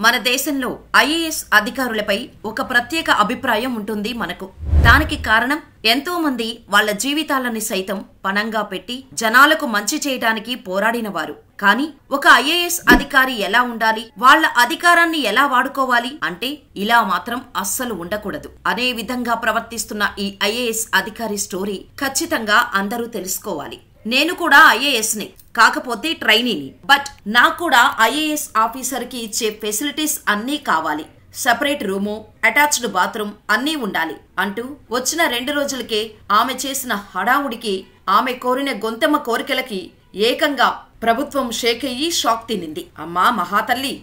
మన దేశంలో ఐఏఎస్ అధికారులపై ఒక ప్రత్యేక అభిప్రాయం ఉంటుంది మనకు. దానికి కారణం ఎంతో మంది వాళ్ళ జీవితాలని సైతం పణంగా పెట్టి జనాలకు మంచి చేయడానికి పోరాడిన వారు. కానీ ఒక ఐఏఎస్ అధికారి ఎలా ఉండాలి, వాళ్ళ అధికారాన్ని ఎలా వాడుకోవాలి అంటే ఇలా మాత్రం అస్సలు ఉండకూడదు అనే విధంగా ప్రవర్తిస్తున్న ఈ ఐఏఎస్ అధికారి స్టోరీ ఖచ్చితంగా అందరూ తెలుసుకోవాలి. నేను కూడా ఐఏఎస్ ని, కాకపోతే ట్రైనీని. బట్ నాకు కూడా ఐఏఎస్ ఆఫీసర్ కి ఇచ్చే ఫెసిలిటీస్ అన్నీ కావాలి. సెపరేట్ రూము, అటాచ్డ్ బాత్రూమ్ అన్నీ ఉండాలి అంటూ వచ్చిన 2 రోజులకే ఆమె చేసిన హడావుడికి, ఆమె కోరిన గొంతెమ్మ కోరికలకి ఏకంగా ప్రభుత్వం షేక్ అయ్యి షాక్ తినింది. అమ్మా మహాతల్లి,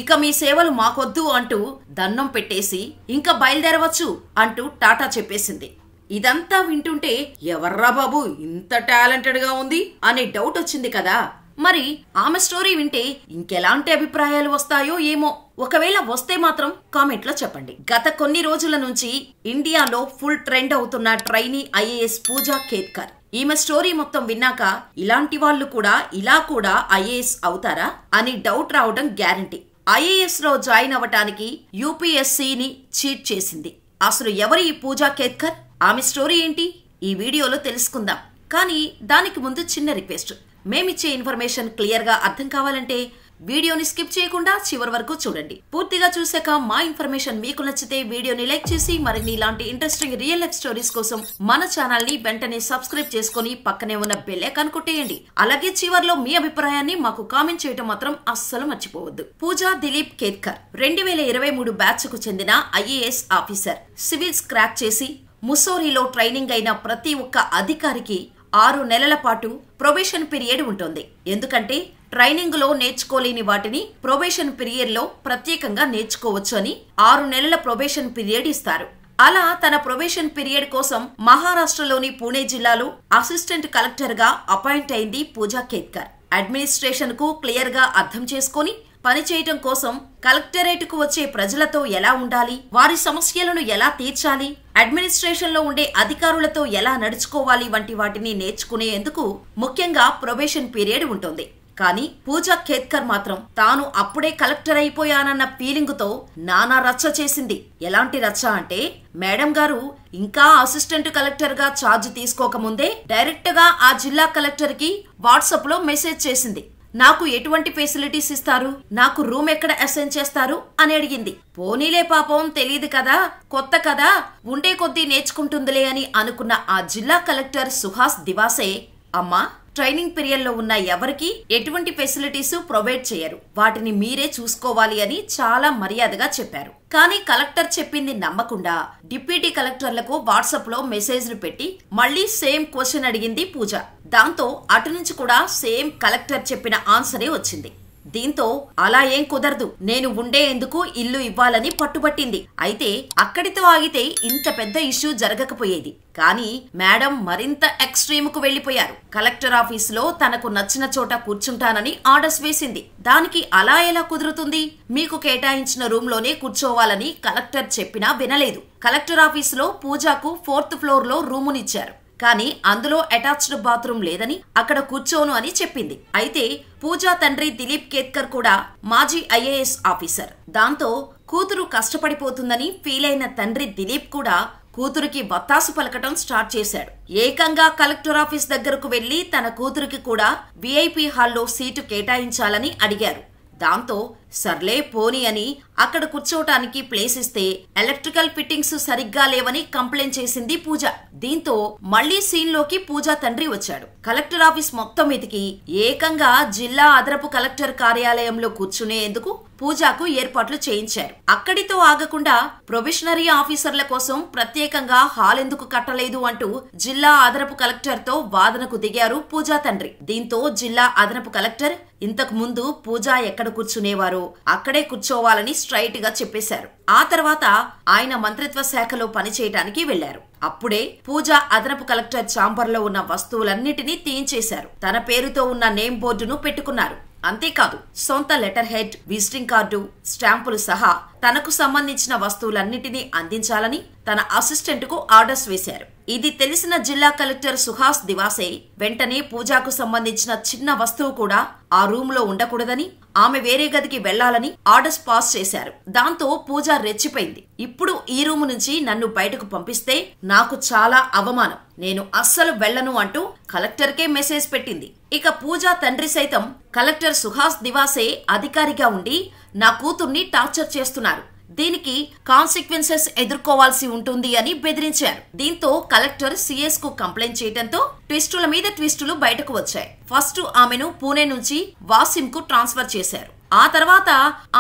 ఇక మీ సేవలు మాకొద్దు అంటూ దండం పెట్టేసి ఇంకా బయలుదేరవచ్చు అంటూ టాటా చెప్పేసింది. ఇదంతా వింటుంటే ఎవర్రా బాబు ఇంత టాలెంటెడ్ గా ఉంది అనే డౌట్ వచ్చింది కదా. మరి ఆమె స్టోరీ వింటే ఇంకెలాంటి అభిప్రాయాలు వస్తాయో ఏమో. ఒకవేళ వస్తే మాత్రం కామెంట్ లో చెప్పండి. గత కొన్ని రోజుల నుంచి ఇండియాలో ఫుల్ ట్రెండ్ అవుతున్న ట్రైనీ ఐఏఎస్ పూజా ఖేత్కర్. ఈమె స్టోరీ మొత్తం విన్నాక ఇలాంటి వాళ్ళు కూడా ఇలా కూడా ఐఏఎస్ అవుతారా అని డౌట్ రావడం గ్యారంటీ. ఐఏఎస్ లో జాయిన్ అవ్వటానికి యూపీఎస్సీని చీట్ చేసింది. అసలు ఎవరు ఈ పూజా ఖేత్కర్, ఆమె స్టోరీ ఏంటి ఈ వీడియోలో తెలుసుకుందాం. కానీ దానికి ముందు చిన్న రిక్వెస్ట్, మేమిచ్చే ఇన్ఫర్మేషన్ క్లియర్ గా అర్థం కావాలంటే వీడియోని స్కిప్ చేయకుండా చివరి వరకు చూడండి. పూర్తిగా చూసాక మా ఇన్ఫర్మేషన్ మీకు నచ్చితే వీడియోని లైక్ చేసి మరిన్ని ఇలాంటి ఇంట్రెస్టింగ్ రియల్ లైఫ్ స్టోరీస్ కోసం మన ఛానల్ ని వెంటనే సబ్స్క్రైబ్ చేసుకుని పక్కనే ఉన్న బెల్ ఐకాన్ కొట్టేయండి. అలాగే చివర్లో మీ అభిప్రాయాన్ని మాకు కామెంట్ చేయడం మాత్రం అస్సలు మర్చిపోవద్దు. పూజా దిలీప్ ఖేత్కర్ 2023 బ్యాచ్ కు చెందిన ఐఏఎస్ ఆఫీసర్. సివిల్స్ క్రాక్ చేసి ముస్సోరీలో ట్రైనింగ్ అయిన ప్రతి ఒక్క అధికారికి 6 నెలల పాటు ప్రొబేషన్ పీరియడ్ ఉంటుంది. ఎందుకంటే ట్రైనింగ్ లో నేర్చుకోలేని వాటిని ప్రొబేషన్ పీరియడ్ లో ప్రత్యేకంగా నేర్చుకోవచ్చు అని 6 నెలల ప్రొబేషన్ పీరియడ్ ఇస్తారు. అలా తన ప్రొబేషన్ పీరియడ్ కోసం మహారాష్ట్రలోని పూణే జిల్లాలో అసిస్టెంట్ కలెక్టర్ గా అపాయింట్ అయింది పూజా ఖేత్కర్. అడ్మినిస్ట్రేషన్ కు క్లియర్ గా అర్థం చేసుకుని పనిచేయటం కోసం కలెక్టరేట్ కు వచ్చే ప్రజలతో ఎలా ఉండాలి, వారి సమస్యలను ఎలా తీర్చాలి, అడ్మినిస్ట్రేషన్ లో ఉండే అధికారులతో ఎలా నడుచుకోవాలి వంటి వాటిని నేర్చుకునేందుకు ముఖ్యంగా ప్రొబేషన్ పీరియడ్ ఉంటుంది. కానీ పూజా ఖేత్కర్ మాత్రం తాను అప్పుడే కలెక్టర్ అయిపోయానన్న ఫీలింగ్ తో నానా రచ్చ చేసింది. ఎలాంటి రచ్చ అంటే, మేడం గారు ఇంకా అసిస్టెంట్ కలెక్టర్ గా ఛార్జ్ తీసుకోకముందే డైరెక్ట్ గా ఆ జిల్లా కలెక్టర్ కి వాట్సాప్ లో మెసేజ్ చేసింది. నాకు ఎటువంటి ఫెసిలిటీస్ ఇస్తారు, నాకు రూమ్ ఎక్కడ అసైన్ చేస్తారు అని అడిగింది. పోనీలే పాపం తెలియదు కదా, కొత్త కదా, ఉండే కొద్దీ నేర్చుకుంటుందిలే అని అనుకున్న ఆ జిల్లా కలెక్టర్ సుహాస్ దివాసే, అమ్మా ట్రైనింగ్ పీరియడ్ లో ఉన్న ఎవరికి ఎటువంటి ఫెసిలిటీస్ ప్రొవైడ్ చేయరు, వాటిని మీరే చూసుకోవాలి అని చాలా మర్యాదగా చెప్పారు. కానీ కలెక్టర్ చెప్పింది నమ్మకుండా డిప్యూటీ కలెక్టర్లకు వాట్సాప్ లో మెసేజ్లు పెట్టి మళ్లీ సేమ్ క్వశ్చన్ అడిగింది పూజ. దాంతో అటు నుంచి కూడా సేమ్ కలెక్టర్ చెప్పిన ఆన్సరే వచ్చింది. దీంతో అలా ఏం కుదరదు, నేను ఉండేందుకు ఇల్లు ఇవ్వాలని పట్టుబట్టింది. అయితే అక్కడితో ఆగితే ఇంత పెద్ద ఇష్యూ జరగకపోయేది. కానీ మేడం మరింత ఎక్స్ట్రీమ్ కు వెళ్లిపోయారు. కలెక్టర్ ఆఫీస్ లో తనకు నచ్చిన చోట కూర్చుంటానని ఆర్డర్స్ వేసింది. దానికి అలా ఎలా కుదురుతుంది, మీకు కేటాయించిన రూమ్ లోనే కూర్చోవాలని కలెక్టర్ చెప్పినా వినలేదు. కలెక్టర్ ఆఫీస్ లో పూజాకు 4th ఫ్లోర్ లో రూమునిచ్చారు. కానీ అందులో అటాచ్డ్ బాత్రూమ్ లేదని అక్కడ కూర్చోను అని చెప్పింది. అయితే పూజా తండ్రి దిలీప్ ఖేత్కర్ కూడా మాజీ ఐఏఎస్ ఆఫీసర్. దాంతో కూతురు కష్టపడిపోతుందని ఫీల్ అయిన తండ్రి దిలీప్ కూడా కూతురికి వత్తాసు పలకటం స్టార్ట్ చేశాడు. ఏకంగా కలెక్టర్ ఆఫీస్ దగ్గరకు వెళ్లి తన కూతురికి కూడా విఐపి హాల్లో సీటు కేటాయించాలని అడిగారు. దాంతో సర్లే పోని అని అక్కడ కూర్చోటానికి ప్లేస్ ఇస్తే ఎలక్ట్రికల్ ఫిట్టింగ్స్ సరిగ్గా లేవని కంప్లైంట్ చేసింది పూజ. దీంతో మళ్లీ సీన్ లోకి పూజా తండ్రి వచ్చాడు. కలెక్టర్ ఆఫీస్ మొత్తం వెతికి ఏకంగా జిల్లా అదనపు కలెక్టర్ కార్యాలయంలో కూర్చునేందుకు పూజాకు ఏర్పాట్లు చేయించారు. అక్కడితో ఆగకుండా ప్రొబేషనరీ ఆఫీసర్ల కోసం ప్రత్యేకంగా హాల్ ఎందుకు కట్టలేదు అంటూ జిల్లా అదనపు కలెక్టర్ తో వాదనకు దిగారు పూజా తండ్రి. దీంతో జిల్లా అదనపు కలెక్టర్ ఇంతకు ముందు పూజ ఎక్కడ కూర్చునేవారో అక్కడే కూర్చోవాలని స్ట్రైట్ గా చెప్పేశారు. ఆ తర్వాత ఆయన మంత్రిత్వ శాఖలో పనిచేయటానికి వెళ్లారు. అప్పుడే పూజ అదనపు కలెక్టర్ ఛాంబర్ లో ఉన్న వస్తువులన్నిటినీ తీయించేశారు. తన పేరుతో ఉన్న నేమ్ బోర్డును పెట్టుకున్నారు. అంతేకాదు సొంత లెటర్ హెడ్, విజిటింగ్ కార్డు, స్టాంపులు సహా తనకు సంబంధించిన వస్తువులన్నిటినీ అందించాలని తన అసిస్టెంట్ కు ఆర్డర్స్ వేశారు. ఇది తెలిసిన జిల్లా కలెక్టర్ సుహాస్ దివాసే వెంటనే పూజాకు సంబంధించిన చిన్న వస్తువు కూడా ఆ రూమ్ లో ఉండకూడదని, ఆమె వేరే గదికి వెళ్లాలని ఆర్డర్స్ పాస్ చేశారు. దాంతో పూజ రెచ్చిపోయింది. ఇప్పుడు ఈ రూమ్ నుంచి నన్ను బయటకు పంపిస్తే నాకు చాలా అవమానం, నేను అస్సలు వెళ్లను అంటూ కలెక్టర్కే మెసేజ్ పెట్టింది. ఇక పూజ తండ్రి సైతం కలెక్టర్ సుహాస్ దివాసే అధికారిగా ఉండి నా కూతుర్ని టార్చర్ చేస్తున్నారు, దీనికి కాన్సిక్వెన్సెస్ ఎదుర్కోవాల్సి ఉంటుంది అని బెదిరించారు. దీంతో కలెక్టర్ సిఎస్ కు కంప్లైంట్ చేయడంతో ట్విస్టుల మీద ట్విస్టులు బయటకు వచ్చాయి. ఫస్ట్ ఆమెను పూణే నుంచి వాసిం కు ట్రాన్స్ఫర్ చేశారు. ఆ తర్వాత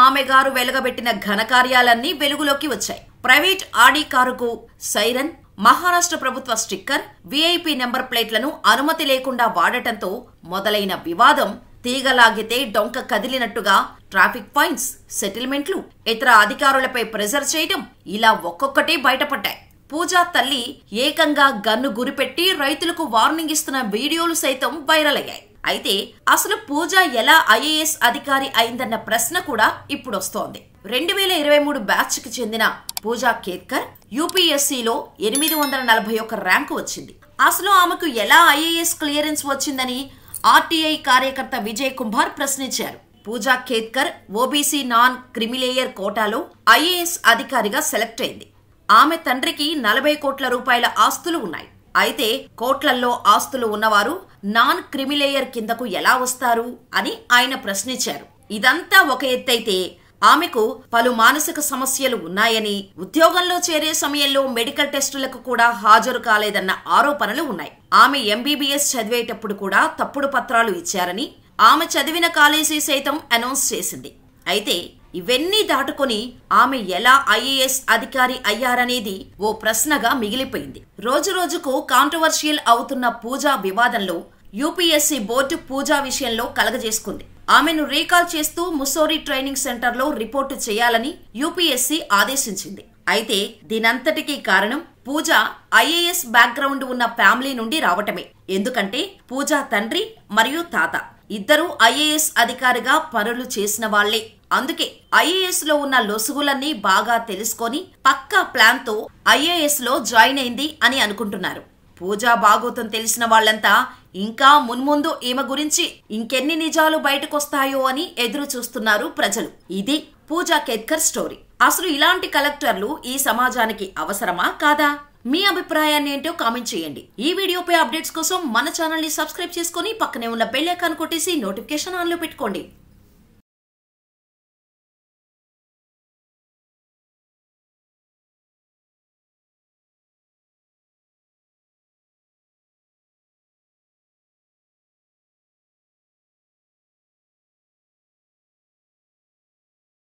ఆమె గారు వెలుగబెట్టిన ఘనకార్యాలన్నీ వెలుగులోకి వచ్చాయి. ప్రైవేట్ ఆడి కారుకు సైరన్, మహారాష్ట్ర ప్రభుత్వ స్టిక్కర్, విఐపి నెంబర్ ప్లేట్లను అనుమతి లేకుండా వాడటంతో మొదలైన వివాదం తీగలాగితే డొంక కదిలినట్టుగా ట్రాఫిక్ ఫైన్స్, సెటిల్మెంట్లు, ఇతర అధికారులపై ప్రెజర్ చేయడం ఇలా ఒక్కొక్కటి బయటపడ్డాయి. పూజా తల్లి ఏకంగా గన్ను గురిపెట్టి రైతులకు వార్నింగ్ ఇస్తున్న వీడియోలు సైతం వైరల్ అయ్యాయి. అయితే అసలు పూజ ఎలా ఐఏఎస్ అధికారి అయిందన్న ప్రశ్న కూడా ఇప్పుడొస్తోంది. 2023 బ్యాచ్ కి చెందిన పూజా కేత్కర్ యూపీఎస్సీలో 841 ర్యాంకు వచ్చింది. అసలు ఆమెకు ఎలా ఐఏఎస్ క్లియరెన్స్ వచ్చిందని ఆర్టీఐ కార్యకర్త విజయ్ కుమార్ ప్రశ్నించారు. పూజా కేత్కర్ ఓబీసీ నాన్ క్రిమిలేయర్ కోటాలో ఐఏఎస్ అధికారిగా సెలెక్ట్ అయింది. ఆమె తండ్రికి 40 కోట్ల రూపాయల ఆస్తులు ఉన్నాయి. అయితే కోట్లల్లో ఆస్తులు ఉన్నవారు నాన్ క్రిమిలేయర్ కిందకు ఎలా వస్తారు అని ఆయన ప్రశ్నించారు. ఇదంతా ఒక ఎత్తైతే ఆమెకు పలు మానసిక సమస్యలు ఉన్నాయని, ఉద్యోగంలో చేరే సమయంలో మెడికల్ టెస్టులకు కూడా హాజరు కాలేదన్న ఆరోపణలు ఉన్నాయి. ఆమె ఎంబీబీఎస్ చదివేటప్పుడు కూడా తప్పుడు పత్రాలు ఇచ్చారని ఆమె చదివిన కాలేజీ సైతం అనౌన్స్ చేసింది. అయితే ఇవన్నీ దాటుకొని ఆమె ఎలా ఐఏఎస్ అధికారి అయ్యారనేది ఓ ప్రశ్నగా మిగిలిపోయింది. రోజురోజుకు కాంట్రవర్షియల్ అవుతున్న పూజా వివాదంలో యూపీఎస్సీ బోర్డు పూజా విషయంలో కలగజేసుకుంది. ఆమెను రీకాల్ చేస్తూ ముస్సోరీ ట్రైనింగ్ సెంటర్లో రిపోర్టు చేయాలని యూపీఎస్సీ ఆదేశించింది. అయితే దీనంతటికీ కారణం పూజ ఐఏఎస్ బ్యాక్గ్రౌండ్ ఉన్న ఫ్యామిలీ నుండి రావటమే. ఎందుకంటే పూజ తండ్రి మరియు తాత ఇద్దరూ ఐఏఎస్ అధికారిగా పనులు చేసిన వాళ్లే. అందుకే ఐఏఎస్ లో ఉన్న లొసుగులన్నీ బాగా తెలుసుకొని పక్కా ప్లాన్ తో ఐఏఎస్ లో జాయిన్ అయింది అని అనుకుంటున్నారు. పూజా బాగోతం తెలిసిన వాళ్లంతా ఇంకా మున్ముందు ఈమె గురించి ఇంకెన్ని నిజాలు బయటకొస్తాయో అని ఎదురు చూస్తున్నారు ప్రజలు. ఇది పూజా కేత్కర్ స్టోరీ. అసలు ఇలాంటి కలెక్టర్లు ఈ సమాజానికి అవసరమా కాదా? మీ అభిప్రాయాన్ని ఏంటో కామెంట్ చేయండి. ఈ వీడియోపై అప్డేట్స్ కోసం మన ఛానల్ ని సబ్స్క్రైబ్ చేసుకుని పక్కనే ఉన్న బెల్ ఐకాన్ కొట్టేసి నోటిఫికేషన్ ఆన్ లో పెట్టుకోండి.